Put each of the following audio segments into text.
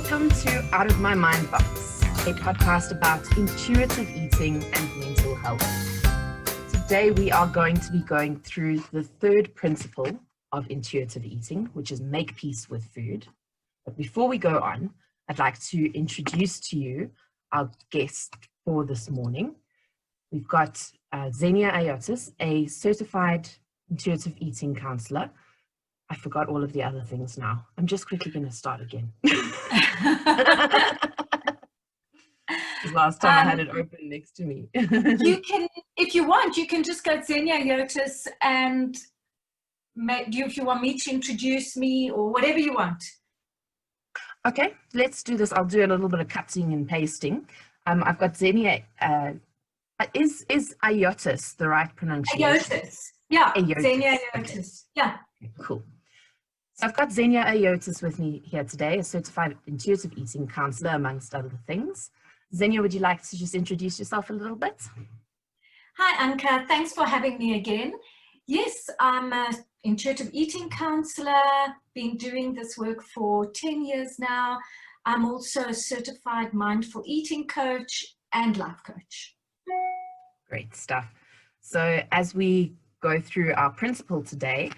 Welcome to Out of My Mind Box, a podcast about intuitive eating and mental health. Today we are going to be going through the third principle of intuitive eating, which is make peace with food. But before we go on, I'd like to introduce to you our guest for this morning. We've got Xenia, a certified intuitive eating counselor. I forgot all of the other things now. I'm just quickly going to start again. Last time I had it open next to me. You can, if you want, you can just go Xenia Yotis and if you want me to introduce me or whatever you want. Okay, let's do this. I'll do a little bit of cutting and pasting. I've got Xenia. Is Iotis the right pronunciation? Iotis. Yeah, Iotis. Xenia Iotis. Okay. Yeah. Cool. So I've got Xenia Iotis with me here today, a certified intuitive eating counselor, amongst other things. Xenia, would you like to just introduce yourself a little bit? Hi, Anka. Thanks for having me again. Yes, I'm an intuitive eating counselor, been doing this work for 10 years now. I'm also a certified mindful eating coach and life coach. Great stuff. So as we go through our principle today,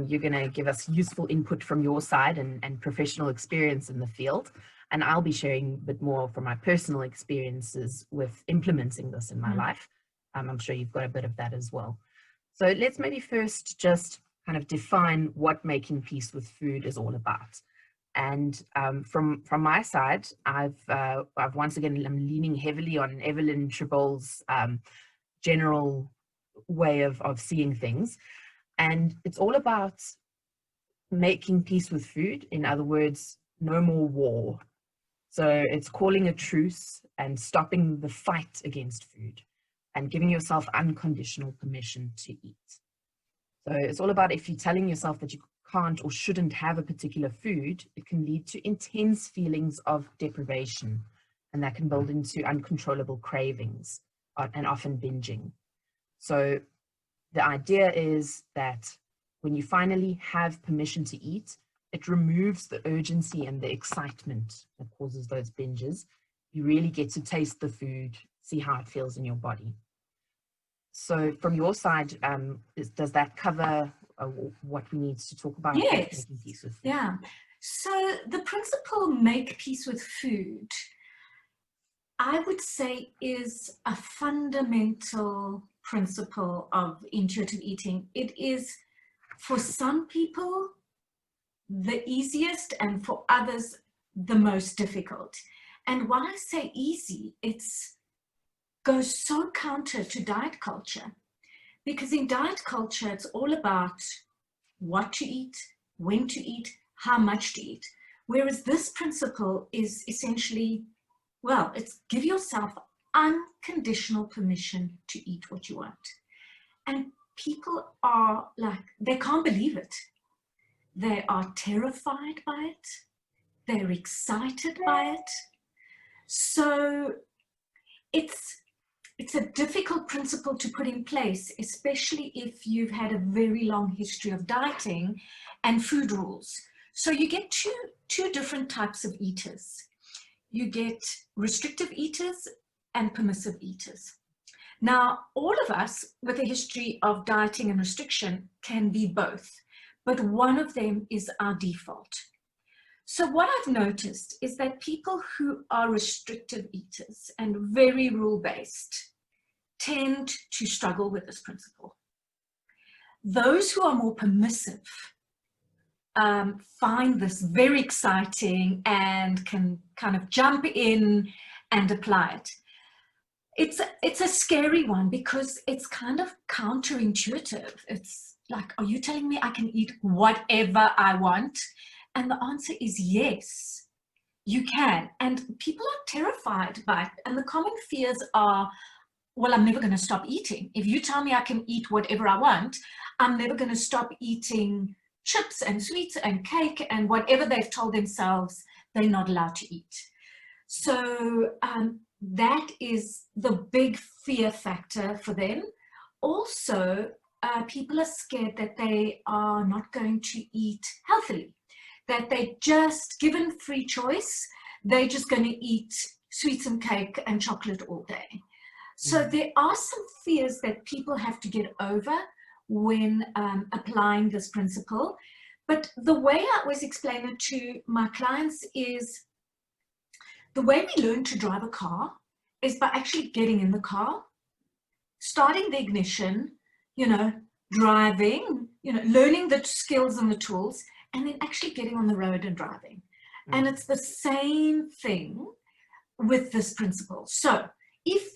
you're going to give us useful input from your side and professional experience in the field. And I'll be sharing a bit more from my personal experiences with implementing this in my life. I'm sure you've got a bit of that as well. So let's maybe first just kind of define what making peace with food is all about. And from my side, I've once again, I'm leaning heavily on Evelyn Tribol's general way of seeing things. And it's all about making peace with food. In other words, no more war. So it's calling a truce and stopping the fight against food and giving yourself unconditional permission to eat. So it's all about, if you're telling yourself that you can't or shouldn't have a particular food, it can lead to intense feelings of deprivation, and that can build into uncontrollable cravings and often binging. So the idea is that when you finally have permission to eat, it removes the urgency and the excitement that causes those binges. You really get to taste the food, see how it feels in your body. So from your side, does that cover what we need to talk about? Yes. Making peace with food? Yeah. So the principle make peace with food, I would say, is a fundamental principle of intuitive eating. It is, for some people, the easiest, and for others, the most difficult. And when I say easy, it's goes so counter to diet culture, because in diet culture, it's all about what to eat, when to eat, how much to eat. Whereas this principle is essentially, well, it's give yourself unconditional permission to eat what you want. And people are like, they can't believe it. They are terrified by it. They're excited by it. So it's a difficult principle to put in place, especially if you've had a very long history of dieting and food rules. So you get two different types of eaters. You get restrictive eaters and permissive eaters. Now, all of us with a history of dieting and restriction can be both, but one of them is our default. So what I've noticed is that people who are restrictive eaters and very rule-based tend to struggle with this principle. Those who are more permissive find this very exciting and can kind of jump in and apply it. It's a scary one because it's kind of counterintuitive. It's like, are you telling me I can eat whatever I want? And the answer is yes, you can. And people are terrified by it. And the common fears are, well, I'm never going to stop eating. If you tell me I can eat whatever I want, I'm never going to stop eating chips and sweets and cake and whatever they've told themselves they're not allowed to eat. So that is the big fear factor for them. Also, people are scared that they are not going to eat healthily, that they just given free choice, they're just going to eat sweets and cake and chocolate all day. So there are some fears that people have to get over when applying this principle. But the way I always explain it to my clients is the way we learn to drive a car is by actually getting in the car, starting the ignition, driving, learning the skills and the tools, and then actually getting on the road and driving. And it's the same thing with this principle. So if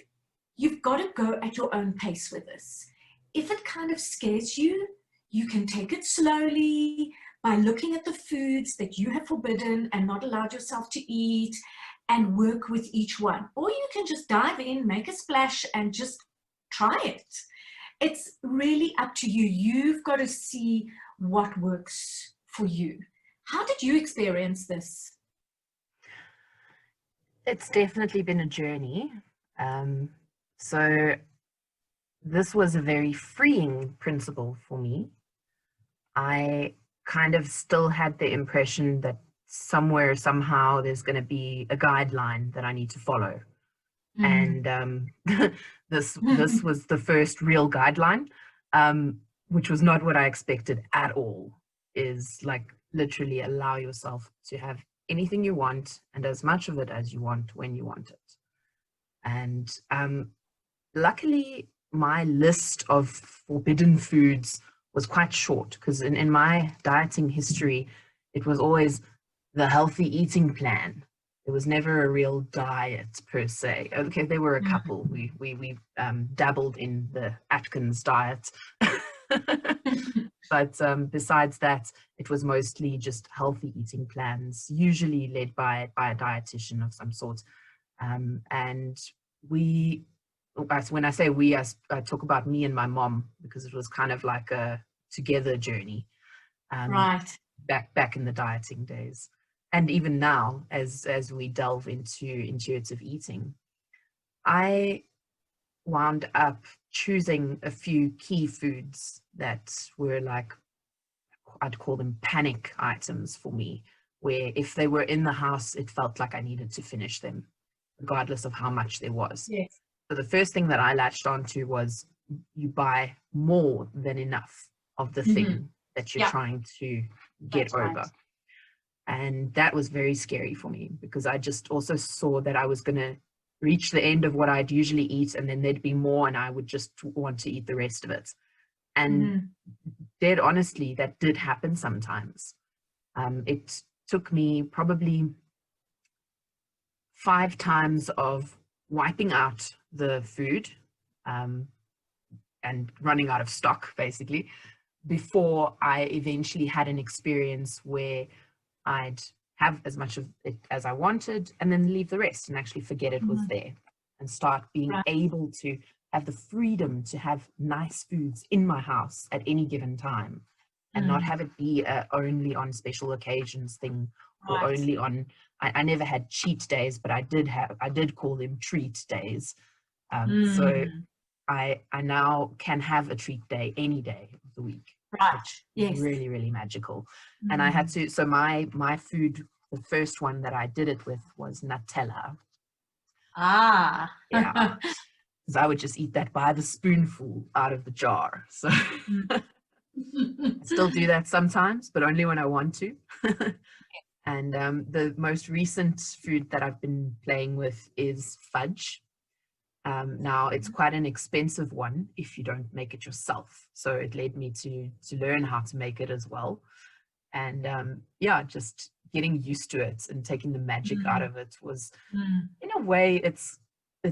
you've got to go at your own pace with this, if it kind of scares you, you can take it slowly by looking at the foods that you have forbidden and not allowed yourself to eat and work with each one. Or you can just dive in, make a splash, and just try it. It's really up to you. You've got to see what works for you. How did you experience this? It's definitely been a journey. So this was a very freeing principle for me. I kind of still had the impression that somewhere, somehow, there's going to be a guideline that I need to follow. And this was the first real guideline, which was not what I expected at all. Is like literally allow yourself to have anything you want and as much of it as you want when you want it. And luckily, my list of forbidden foods was quite short, because in my dieting history, it was always the healthy eating plan. It was never a real diet per se. Okay, there were a couple. We dabbled in the Atkins diet. But besides that, it was mostly just healthy eating plans, usually led by a dietitian of some sort. And when I say we, I talk about me and my mom, because it was kind of like a together journey. Right. Back in the dieting days. And even now, as we delve into intuitive eating, I wound up choosing a few key foods that were like, I'd call them panic items for me, where if they were in the house, it felt like I needed to finish them, regardless of how much there was. Yes. So the first thing that I latched onto was you buy more than enough of the thing that you're trying to get over. Right. And that was very scary for me, because I just also saw that I was going to reach the end of what I'd usually eat, and then there'd be more, and I would just want to eat the rest of it. And dead honestly, that did happen sometimes. It took me probably 5 times of wiping out the food and running out of stock, basically, before I eventually had an experience where I'd have as much of it as I wanted and then leave the rest and actually forget it was there, and start being able to have the freedom to have nice foods in my house at any given time, and not have it be a only on special occasions thing, or only on, I never had cheat days, but I did call them treat days. So I now can have a treat day any day of the week. Right. Yes. Really, really magical. And I had to, so my food, the first one that I did it with was Nutella. Ah. Yeah. Because I would just eat that by the spoonful out of the jar. So I still do that sometimes, but only when I want to. And the most recent food that I've been playing with is fudge. Now, it's quite an expensive one if you don't make it yourself. So it led me to learn how to make it as well. And yeah, just getting used to it and taking the magic out of it was, in a way, it's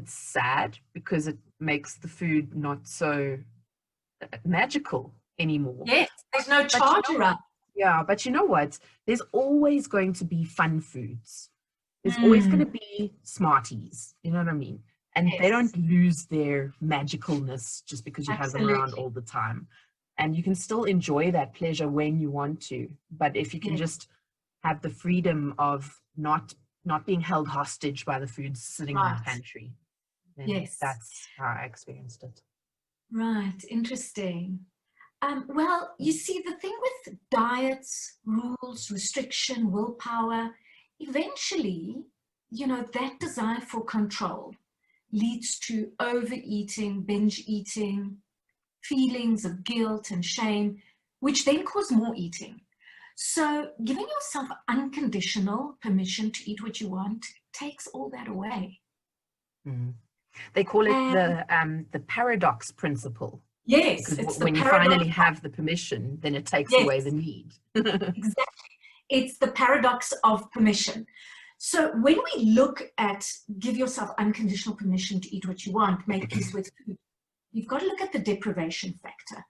sad, because it makes the food not so magical anymore. Yes, there's no charger. Yeah, but you know what? There's always going to be fun foods. There's always going to be Smarties. You know what I mean? And they don't lose their magicalness just because you have them around all the time. And you can still enjoy that pleasure when you want to. But if you can just have the freedom of not being held hostage by the food sitting in the pantry, then that's how I experienced it. Right, interesting. Well, you see, the thing with diets, rules, restriction, willpower, eventually you know, that desire for control leads to overeating, binge eating, feelings of guilt and shame, which then cause more eating. So giving yourself unconditional permission to eat what you want takes all that away. Mm. They call it And the paradox principle. yes, Because it's the when you paradox. finally have the permission, then it takes Yes, away the need. exactly. It's the paradox of permission. So when we look at give yourself unconditional permission to eat what you want, make peace with food, you've got to look at the deprivation factor.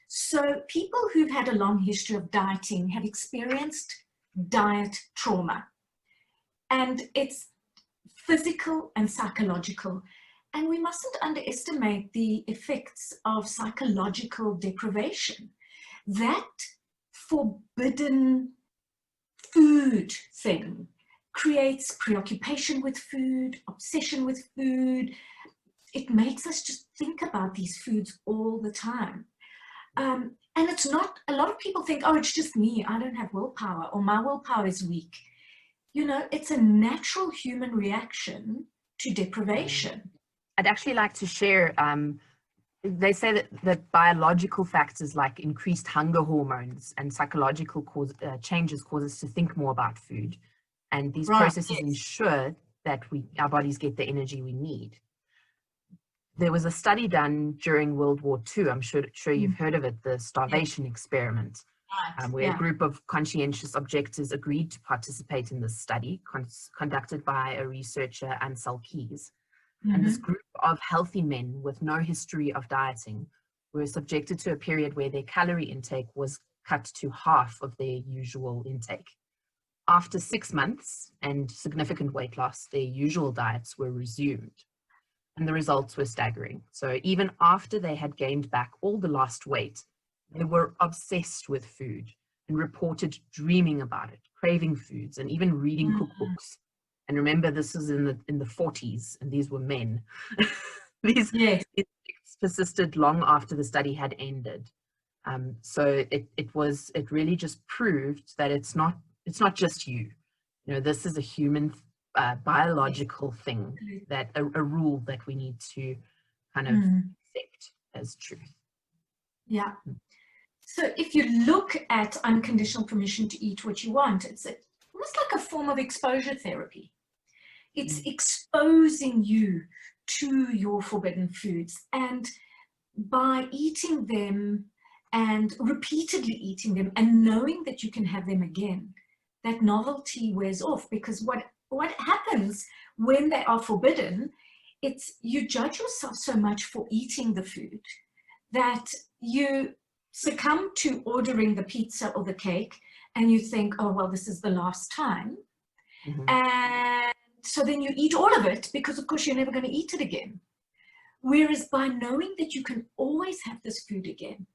So people who've had a long history of dieting have experienced diet trauma. And it's physical and psychological. And we mustn't underestimate the effects of psychological deprivation. That forbidden food thing creates preoccupation with food, obsession with food. It makes us just think about these foods all the time. And it's not, a lot of people think, oh, it's just me, I don't have willpower, or my willpower is weak. You know, it's a natural human reaction to deprivation. I'd actually like to share, they say that biological factors like increased hunger hormones and psychological changes cause us to think more about food. And these processes ensure that our bodies get the energy we need. There was a study done during World War II, I'm sure you've heard of it, the starvation experiment, where a group of conscientious objectors agreed to participate in this study conducted by a researcher, Ansel Keys. And this group of healthy men with no history of dieting were subjected to a period where their calorie intake was cut to half of their usual intake. After 6 months and significant weight loss, their usual diets were resumed. And the results were staggering. So even after they had gained back all the lost weight, they were obsessed with food and reported dreaming about it, craving foods, and even reading cookbooks. And remember, this is in the 40s, and these were men. These effects persisted long after the study had ended. So it really just proved that it's not just you. You know, this is a human biological thing, that a rule that we need to kind of accept as truth. Yeah. So if you look at unconditional permission to eat what you want, it's almost like a form of exposure therapy. It's exposing you to your forbidden foods, and by eating them and repeatedly eating them and knowing that you can have them again, that novelty wears off. Because what happens when they are forbidden, it's you judge yourself so much for eating the food that you succumb to ordering the pizza or the cake, and you think, oh, well, this is the last time. And so then you eat all of it because, of course, you're never going to eat it again. Whereas by knowing that you can always have this food again,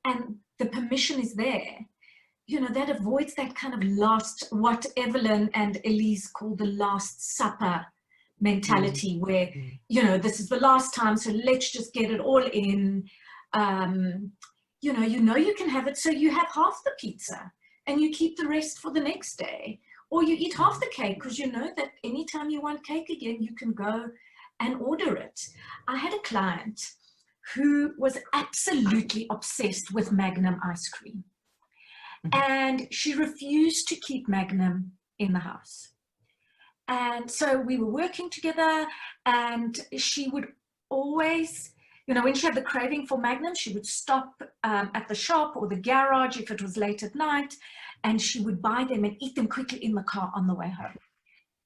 and the permission is there, you know, that avoids that kind of what Evelyn and Elise call the Last Supper mentality, where, you know, this is the last time, so let's just get it all in. You know you can have it, so you have half the pizza and you keep the rest for the next day. Or you eat half the cake because you know that anytime you want cake again, you can go and order it. I had a client who was absolutely obsessed with Magnum ice cream. And she refused to keep Magnum in the house. And so we were working together, and she would always, you know, when she had the craving for Magnum, she would stop at the shop or the garage if it was late at night, and she would buy them and eat them quickly in the car on the way home.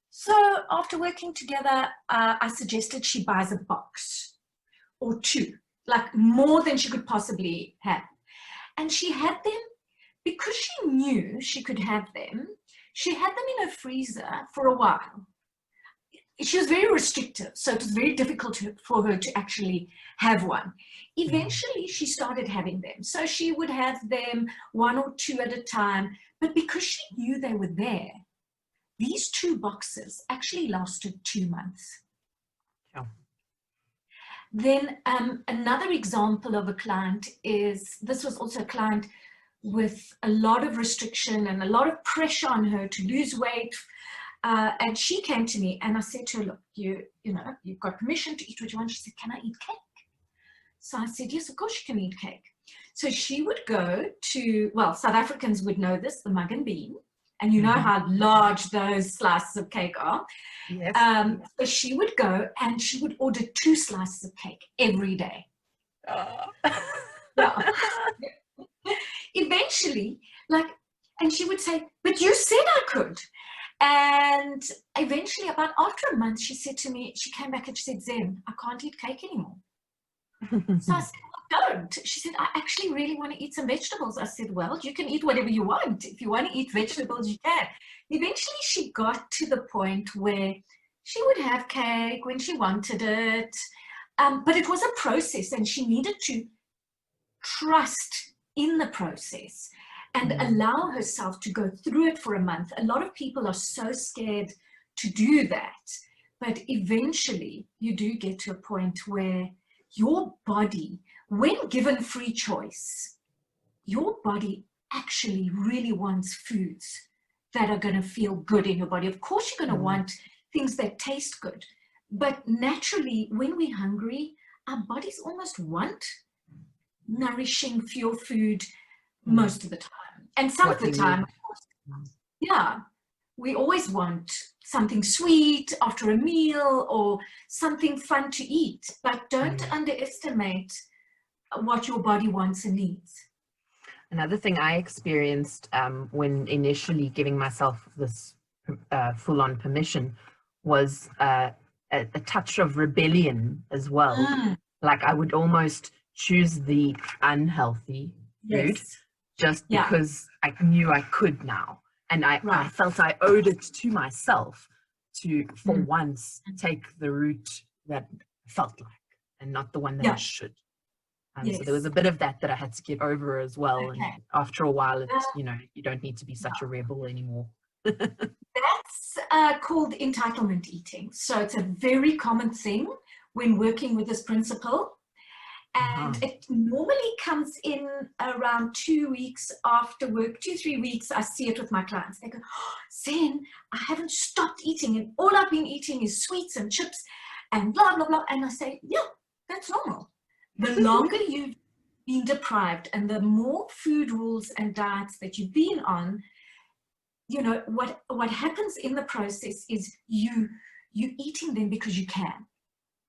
So after working together, I suggested she buys a box or two, like more than she could possibly have. And she had them because she knew she could have them. She had them in her freezer for a while. She was very restrictive, so it was very difficult for her to actually have one. Eventually, she started having them. So she would have them 1 or 2 at a time, but because she knew they were there, these 2 boxes actually lasted 2 months. Yeah. Then another example of a client is, this was also a client with a lot of restriction and a lot of pressure on her to lose weight. And she came to me and I said to her, look, you know, you've got permission to eat what you want. She said, can I eat cake? So I said, yes, of course you can eat cake. So she would go to, well, South Africans would know this, the mug and bean. And you know how large those slices of cake are. Yes. So she would go and she would order 2 slices of cake every day. Yeah. Eventually, like, and she would say, but you said I could. And eventually, about after a month, she said to me, she came back and she said, Zen, I can't eat cake anymore. So I said, well, don't. She said, I actually really want to eat some vegetables. I said, well, you can eat whatever you want. If you want to eat vegetables, you can. Eventually, she got to the point where she would have cake when she wanted it. But it was a process and she needed to trust in the process and allow herself to go through it for a month. A lot of people are so scared to do that. But eventually, you do get to a point where your body, when given free choice, your body actually really wants foods that are going to feel good in your body. Of course, you're going to want things that taste good. But naturally, when we're hungry, our bodies almost want nourishing, fuel food most of the time. And some of the time, of course, yeah, we always want something sweet after a meal or something fun to eat, but don't underestimate what your body wants and needs. Another thing I experienced when initially giving myself this full-on permission was a touch of rebellion as well. Like I would almost choose the unhealthy food just because I knew I could now. And I felt I owed it to myself to, for once, take the route that felt like and not the one that I should. So there was a bit of that I had to get over as well. And after a while, it's, you know, you don't need to be such a rebel anymore. That's called entitlement eating. So it's a very common thing when working with this principle. And it normally comes in around 2 weeks after work, 2-3 weeks. I see it with my clients. They go, oh, Zen, I haven't stopped eating and all I've been eating is sweets and chips and blah, blah, blah. And I say, yeah, that's normal. The longer you've been deprived and the more food rules and diets that you've been on, you know, what happens in the process is you eating them because you can.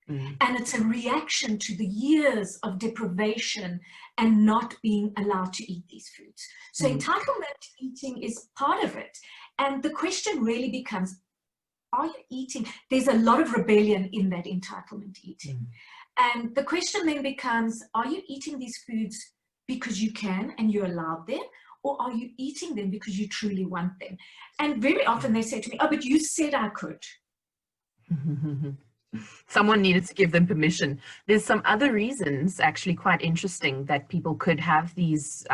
And it's a reaction to the years of deprivation and not being allowed to eat these foods. So entitlement eating is part of it. And the question really becomes, are you eating? There's a lot of rebellion in that entitlement eating. And the question then becomes, are you eating these foods because you can and you're allowed them? Or are you eating them because you truly want them? And very often they say to me, oh, but you said I could. Someone needed to give them permission. There's some other reasons, actually quite interesting, that people could have these,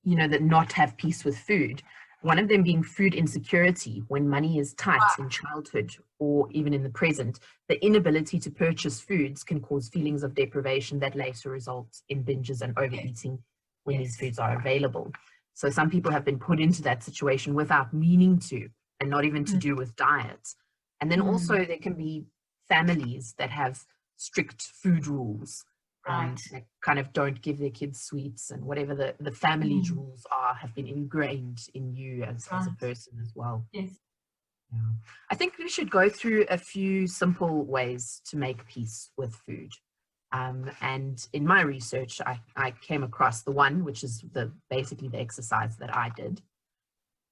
you know, that not have peace with food. One of them being food insecurity. When money is tight in childhood or even in the present, the inability to purchase foods can cause feelings of deprivation that later result in binges and overeating when these foods are available. So some people have been put into that situation without meaning to, and not even to do with diet. And then also there can be families that have strict food rules, that kind of don't give their kids sweets, and whatever the family's rules are have been ingrained in you as a person as well. Yes. Yeah. I think we should go through a few simple ways to make peace with food. And in my research, I came across the one, which is basically the exercise that I did.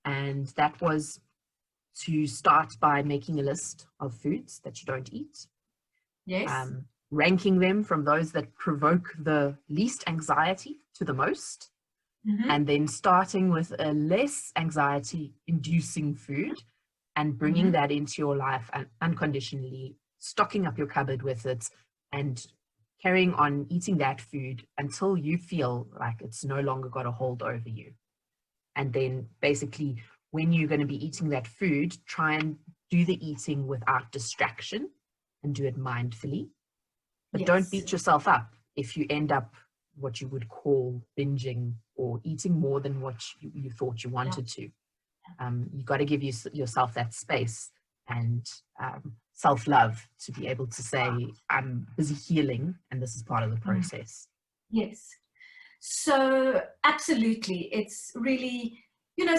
And that was to start by making a list of foods that you don't eat. Yes. Ranking them from those that provoke the least anxiety to the most. And then starting with a less anxiety-inducing food and bringing that into your life and unconditionally stocking up your cupboard with it and carrying on eating that food until you feel like it's no longer got a hold over you. And then basically, when you're going to be eating that food, try and do the eating without distraction and do it mindfully. But don't beat yourself up if you end up what you would call binging or eating more than what you thought you wanted to. You got to give yourself that space and self-love to be able to say, I'm busy healing and this is part of the process. Yes. So absolutely, it's really,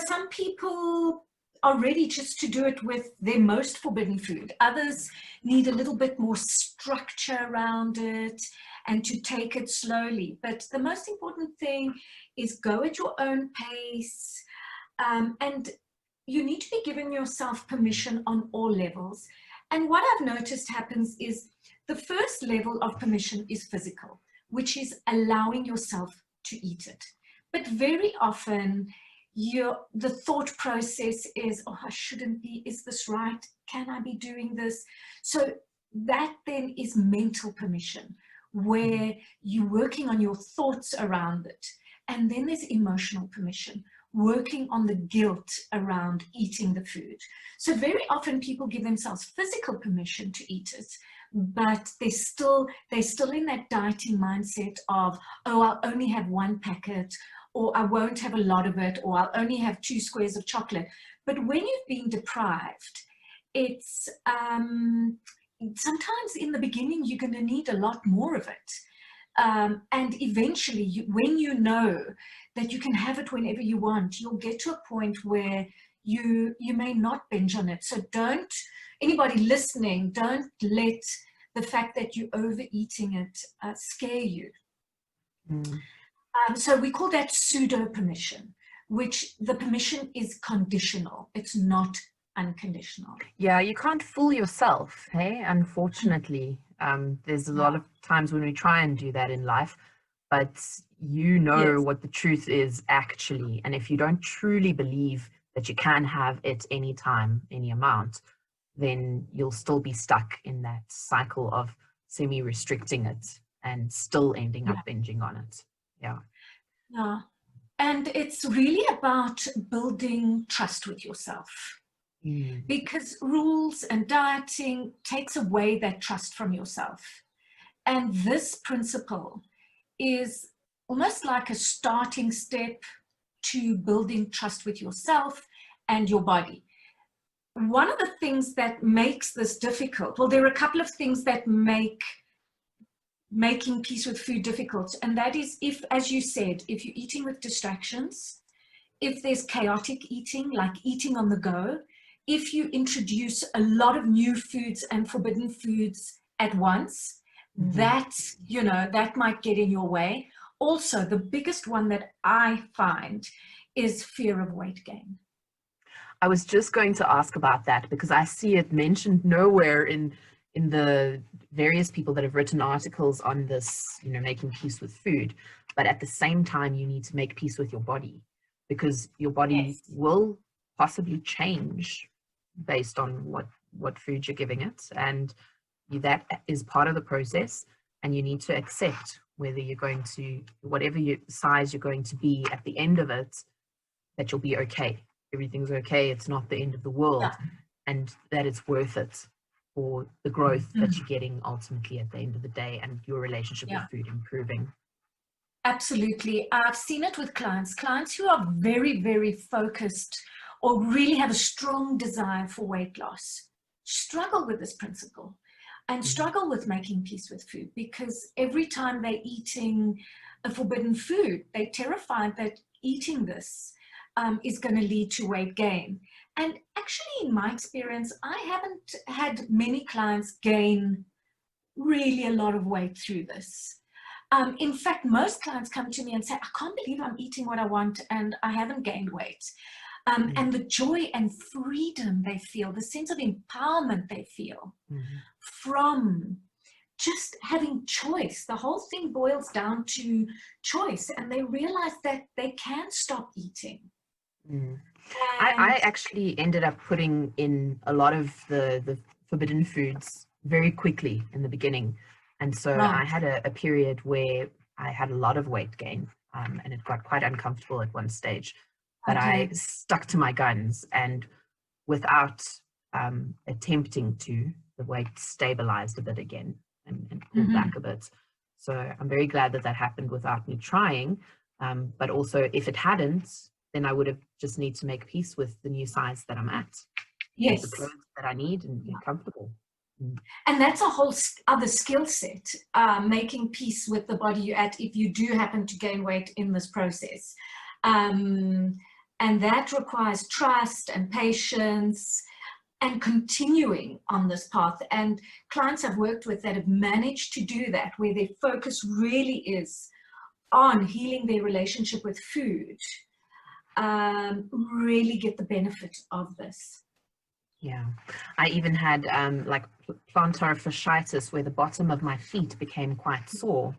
some people are ready just to do it with their most forbidden food. Others need a little bit more structure around it and to take it slowly. But the most important thing is go at your own pace, and you need to be giving yourself permission on all levels. And what I've noticed happens is the first level of permission is physical, which is allowing yourself to eat it. But very often the thought process is, oh, I shouldn't be, is this right? Can I be doing this? So that then is mental permission, where you're working on your thoughts around it. And then there's emotional permission, working on the guilt around eating the food. So very often people give themselves physical permission to eat it, but they're still in that dieting mindset of, oh, I'll only have one packet, or I won't have a lot of it, or I'll only have 2 squares of chocolate. But when you've been deprived, it's sometimes in the beginning you're going to need a lot more of it. And eventually, when you know that you can have it whenever you want, you'll get to a point where you may not binge on it. So anybody listening, don't let the fact that you're overeating it scare you. So we call that pseudo permission, which the permission is conditional. It's not unconditional. Yeah, you can't fool yourself, hey? Unfortunately, there's a lot of times when we try and do that in life, but Yes. what the truth is actually. And if you don't truly believe that you can have it anytime, any amount, then you'll still be stuck in that cycle of semi-restricting it and still ending up binging on it. Yeah. Yeah. And it's really about building trust with yourself. Because rules and dieting takes away that trust from yourself. And this principle is almost like a starting step to building trust with yourself and your body. One of the things that makes this difficult, well, there are a couple of things that make making peace with food difficult. And that is if, as you said, if you're eating with distractions, if there's chaotic eating, like eating on the go, if you introduce a lot of new foods and forbidden foods at once, that might get in your way. Also, the biggest one that I find is fear of weight gain. I was just going to ask about that because I see it mentioned nowhere in the various people that have written articles on this, making peace with food. But at the same time, you need to make peace with your body, because your body will possibly change based on what food you're giving it, and that is part of the process. And you need to accept whether you're going to, whatever size you're going to be at the end of it, that you'll be okay. Everything's okay. It's not the end of the world, and that it's worth it for the growth that you're getting ultimately at the end of the day, and your relationship with food improving. Absolutely. I've seen it with clients who are very, very focused or really have a strong desire for weight loss, struggle with this principle and struggle with making peace with food, because every time they're eating a forbidden food, they're terrified that eating this is going to lead to weight gain. And actually, in my experience, I haven't had many clients gain really a lot of weight through this. In fact, most clients come to me and say, I can't believe I'm eating what I want and I haven't gained weight. And the joy and freedom they feel, the sense of empowerment they feel from just having choice. The whole thing boils down to choice, and they realize that they can stop eating. I actually ended up putting in a lot of the forbidden foods very quickly in the beginning. And so I had a period where I had a lot of weight gain, and it got quite uncomfortable at one stage. But I stuck to my guns, and without attempting to, the weight stabilized a bit again and pulled back a bit. So I'm very glad that happened without me trying. But also, if it hadn't, then I would have just need to make peace with the new size that I'm at. Yes. With the clothes that I need and get comfortable. And that's a whole other skill set, making peace with the body you're at if you do happen to gain weight in this process. And that requires trust and patience and continuing on this path. And clients I've worked with that have managed to do that, where their focus really is on healing their relationship with food, really get the benefit of this. Yeah, I even had like plantar fasciitis, where the bottom of my feet became quite sore.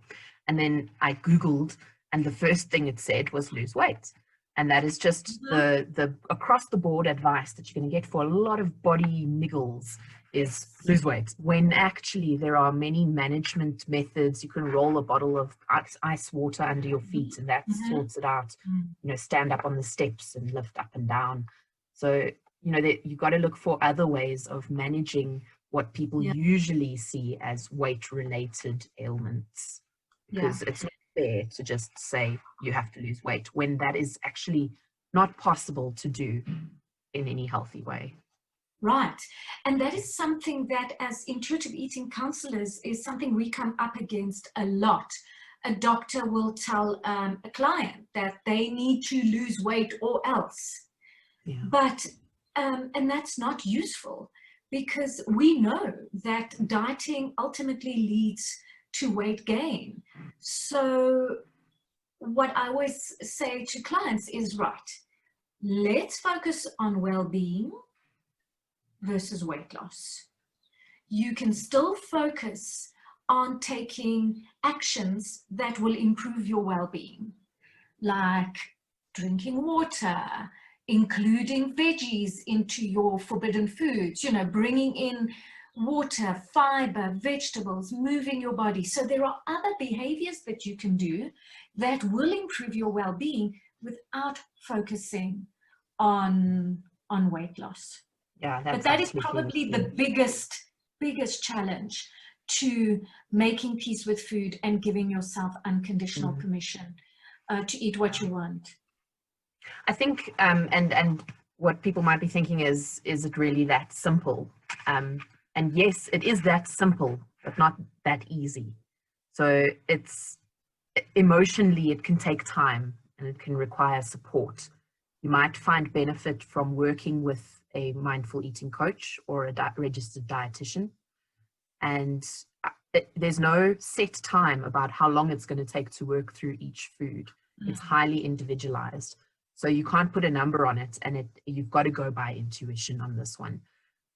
And then I Googled, and the first thing it said was lose weight. And that is just the across the board advice that you're going to get for a lot of body niggles is lose weight, when actually there are many management methods. You can roll a bottle of ice water under your feet and that sorts it out. You know, stand up on the steps and lift up and down. So, you know, you've got to look for other ways of managing what people usually see as weight related ailments, because it's not fair to just say you have to lose weight when that is actually not possible to do in any healthy way. Right. And that is something that as intuitive eating counselors is something we come up against a lot. A doctor will tell a client that they need to lose weight or else. Yeah. But, and that's not useful, because we know that dieting ultimately leads to weight gain. So what I always say to clients is, right, let's focus on well-being versus weight loss. You can still focus on taking actions that will improve your well-being, like drinking water, including veggies into your forbidden foods, you know, bringing in water, fiber, vegetables, moving your body. So there are other behaviors that you can do that will improve your well-being without focusing on weight loss. Yeah, but that is probably the biggest challenge to making peace with food and giving yourself unconditional permission to eat what you want. I think, and what people might be thinking is it really that simple? And yes, it is that simple, but not that easy. So it's emotionally, it can take time and it can require support. You might find benefit from working with a mindful eating coach or a registered dietitian. And there's no set time about how long it's going to take to work through each food. It's highly individualized. So you can't put a number on it, and you've got to go by intuition on this one.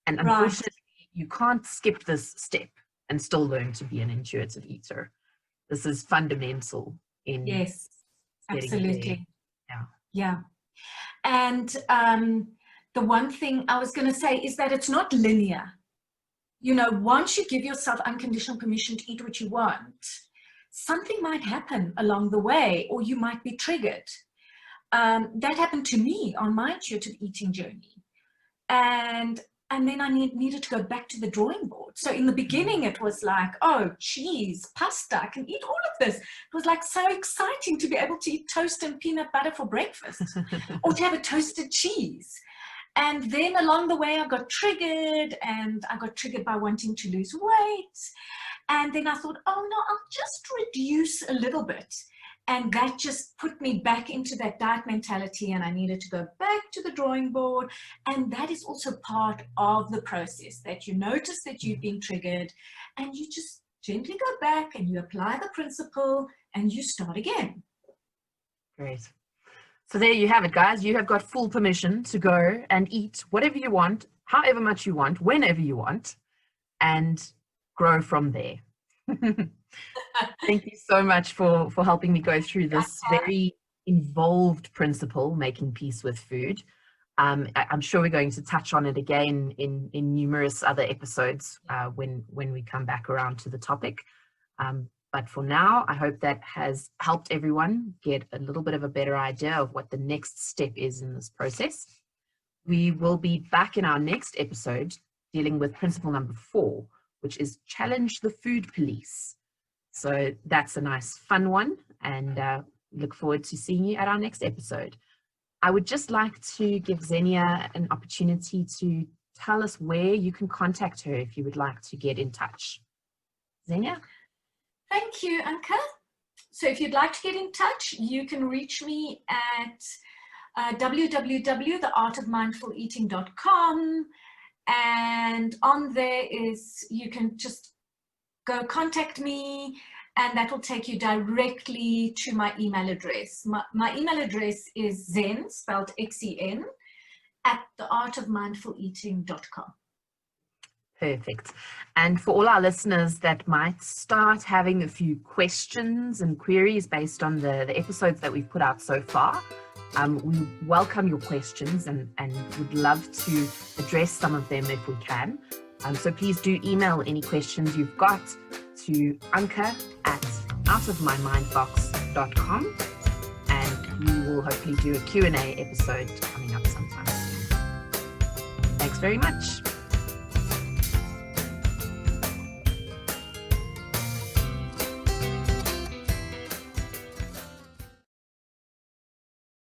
And unfortunately, you can't skip this step and still learn to be an intuitive eater. This is fundamental in yes, absolutely. Yeah. And the one thing I was going to say is that it's not linear. You know, once you give yourself unconditional permission to eat what you want, something might happen along the way, or you might be triggered. That happened to me on my intuitive eating journey. And then I needed to go back to the drawing board. So in the beginning, it was like, oh, cheese, pasta, I can eat all of this. It was like so exciting to be able to eat toast and peanut butter for breakfast or to have a toasted cheese. And then along the way, I got triggered, and I got triggered by wanting to lose weight. And then I thought, oh no, I'll just reduce a little bit. And that just put me back into that diet mentality, and I needed to go back to the drawing board. And that is also part of the process, that you notice that you've been triggered and you just gently go back and you apply the principle and you start again. Great. So there you have it, guys. You have got full permission to go and eat whatever you want, however much you want, whenever you want, and grow from there. Thank you so much for helping me go through this very involved principle, making peace with food. I'm sure we're going to touch on it again in numerous other episodes when we come back around to the topic. But for now, I hope that has helped everyone get a little bit of a better idea of what the next step is in this process. We will be back in our next episode dealing with principle number 4, which is challenge the food police. So that's a nice fun one, and look forward to seeing you at our next episode. I would just like to give Xenia an opportunity to tell us where you can contact her if you would like to get in touch. Xenia? Thank you, Anka. So if you'd like to get in touch, you can reach me at www.theartofmindfuleating.com, and on there you can just go contact me, and that will take you directly to my email address. My email address is Xen, spelled Xen, at theartofmindfuleating.com. Perfect. And for all our listeners that might start having a few questions and queries based on the episodes that we've put out so far, we welcome your questions and would love to address some of them if we can. So please do email any questions you've got to anka@outofmymindbox.com, and we will hopefully do a Q&A episode coming up sometime soon. Thanks very much.